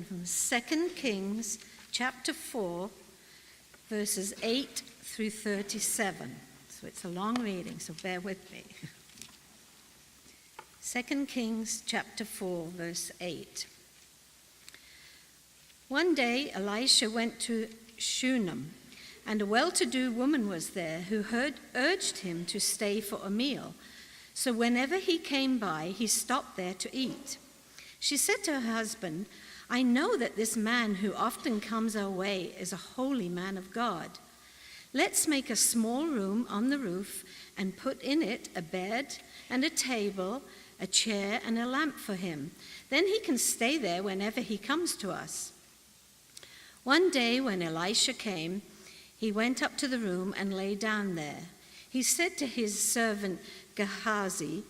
open from 2 Kings chapter 4, verses 8 through 37. So it's a long reading, so bear with me. 2 Kings chapter 4, verse 8. One day Elisha went to Shunem, and a well-to-do woman was there who urged him to stay for a meal. So whenever he came by, he stopped there to eat. She said to her husband, "I know that this man who often comes our way is a holy man of God. Let's make a small room on the roof and put in it a bed and a table, a chair and a lamp for him. Then he can stay there whenever he comes to us." One day when Elisha came, he went up to the room and lay down there. He said to his servant Gehazi,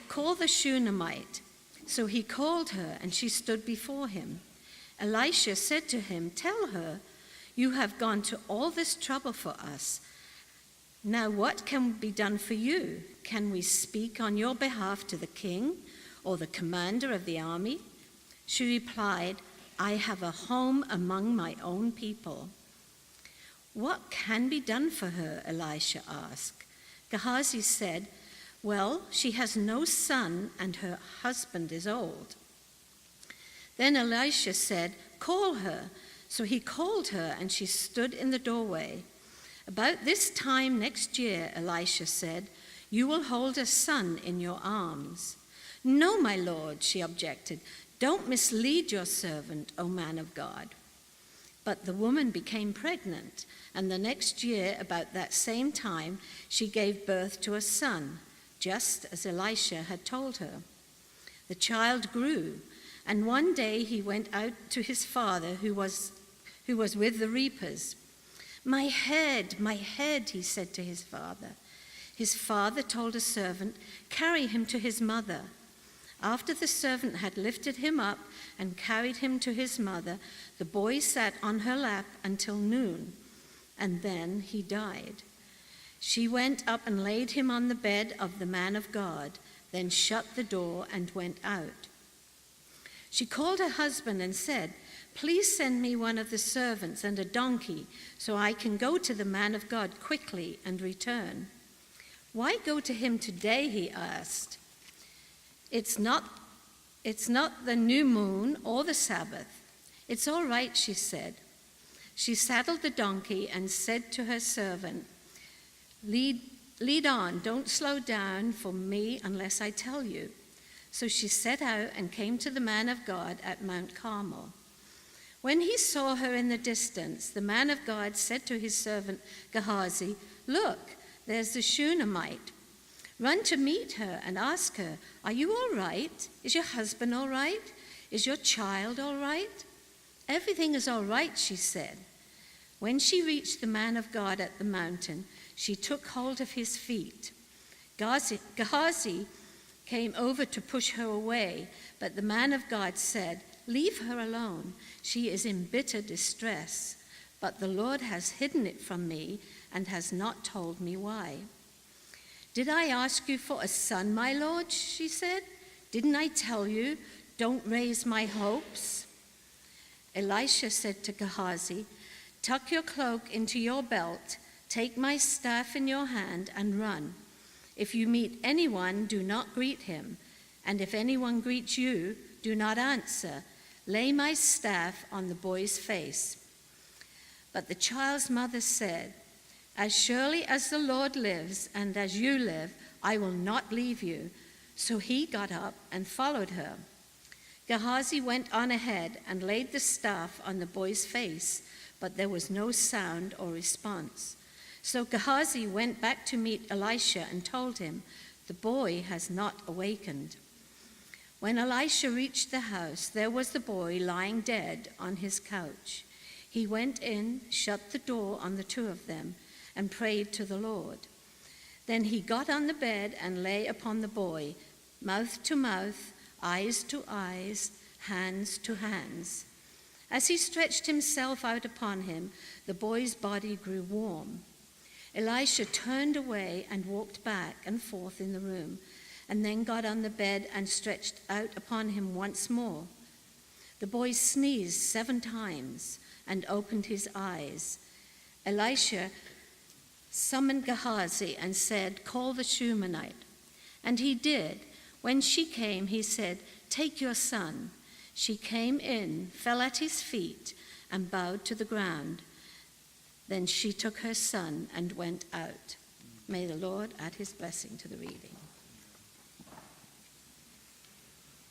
"Call the Shunammite." So he called her, and she stood before him. Elisha said to him, "Tell her, you have gone to all this trouble for us. Now what can be done for you? Can we speak on your behalf to the king or the commander of the army?" She replied, "I have a home among my own people." "What can be done for her?" Elisha asked. Gehazi said, "Well, she has no son and her husband is old." Then Elisha said, "Call her." So he called her, and she stood in the doorway. "About this time next year," Elisha said, "you will hold a son in your arms." "No, my lord," she objected. "Don't mislead your servant, O man of God." But the woman became pregnant, and the next year, about that same time, she gave birth to a son, just as Elisha had told her. The child grew, and one day he went out to his father, who was with the reapers. My head," he said to his father. His father told a servant, "Carry him to his mother." After the servant had lifted him up and carried him to his mother, the boy sat on her lap until noon, and then he died. She went up and laid him on the bed of the man of God, then shut the door and went out. She called her husband and said, "Please send me one of the servants and a donkey so I can go to the man of God quickly and return." "Why go to him today?" he asked. It's not the new moon or the Sabbath." "It's all right," she said. She saddled the donkey and said to her servant, Lead on, don't slow down for me unless I tell you." So she set out and came to the man of God at Mount Carmel. When he saw her in the distance, the man of God said to his servant Gehazi, "Look, there's the Shunammite. Run to meet her and ask her, 'Are you all right? Is your husband all right? Is your child all right?'" "Everything is all right," she said. When she reached the man of God at the mountain, she took hold of his feet. Gehazi came over to push her away, but the man of God said, "Leave her alone. She is in bitter distress, but the Lord has hidden it from me and has not told me why." "Did I ask you for a son, my lord?" she said. "Didn't I tell you, don't raise my hopes?" Elisha said to Gehazi, "Tuck your cloak into your belt, take my staff in your hand and run. If you meet anyone, do not greet him, and if anyone greets you, do not answer. Lay my staff on the boy's face." But the child's mother said, "As surely as the Lord lives and as you live, I will not leave you." So he got up and followed her. Gehazi went on ahead and laid the staff on the boy's face, but there was no sound or response. So Gehazi went back to meet Elisha and told him, "The boy has not awakened." When Elisha reached the house, there was the boy lying dead on his couch. He went in, shut the door on the two of them, and prayed to the Lord. Then he got on the bed and lay upon the boy, mouth to mouth, eyes to eyes, hands to hands. As he stretched himself out upon him, the boy's body grew warm. Elisha turned away and walked back and forth in the room, and then got on the bed and stretched out upon him once more. The boy sneezed 7 times and opened his eyes. Elisha summoned Gehazi and said, "Call the Shunammite." And he did. When she came, he said, "Take your son." She came in, fell at his feet, and bowed to the ground. Then she took her son and went out. May the Lord add his blessing to the reading.